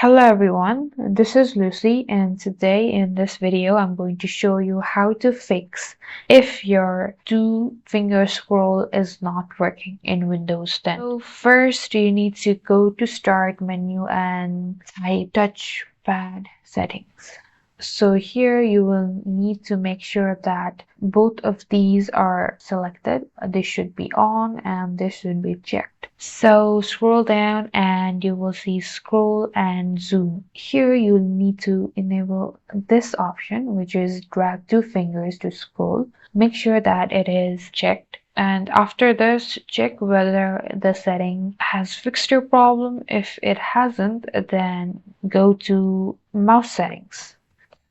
Hello everyone, this is Lucy, and today in this video I'm going to show you how to fix if your two finger scroll is not working in Windows 10. So first you need to go to Start menu and type Touchpad settings. So here you will need to make sure that both of these are selected. They should be on and they should be checked. So scroll down and you will see scroll and zoom. Here you'll need to enable this option, which is drag two fingers to scroll. Make sure that it is checked. And after this, check whether the setting has fixed your problem. If it hasn't, then go to mouse settings.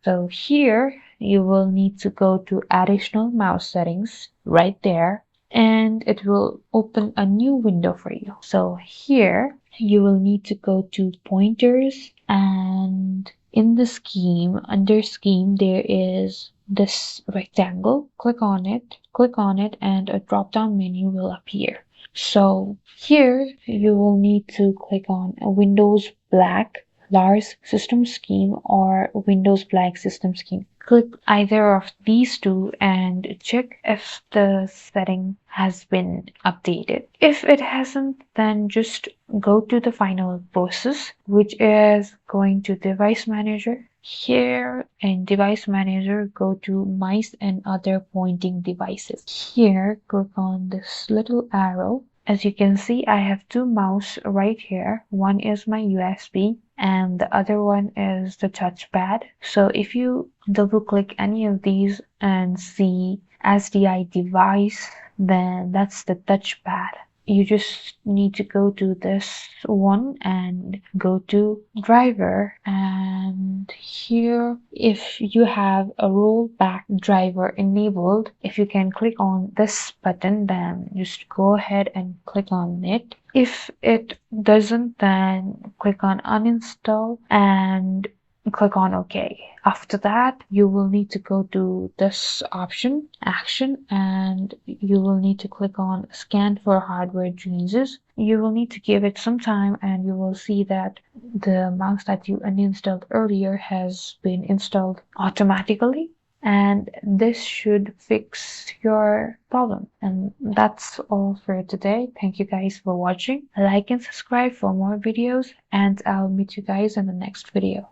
So here you will need to go to additional mouse settings right there, and it will open a new window for you. So here you will need to go to pointers, and in the scheme, under scheme, there is this rectangle. Click on it, and a drop down menu will appear. So here you will need to click on Windows Black Lars System Scheme or Windows Black System Scheme. Click either of these two and check if the setting has been updated. If it hasn't, then just go to the final process, which is going to Device Manager. Here in Device Manager, go to Mice and Other Pointing Devices. Here, click on this little arrow. As you can see, I have two mouse right here. One is my USB and the other one is the touchpad. So if you double click any of these and see SDI device, then that's the touchpad. You just need to go to this one and go to driver, and here if you have a rollback driver enabled, if you can click on this button, then just go ahead and click on it. If it doesn't, then click on uninstall and click on OK. After that, you will need to go to this option, action, and you will need to click on scan for hardware changes. You will need to give it some time and you will see that the mouse that you uninstalled earlier has been installed automatically. And this should fix your problem. And that's all for today. Thank you guys for watching. Like and subscribe for more videos, and I'll meet you guys in the next video.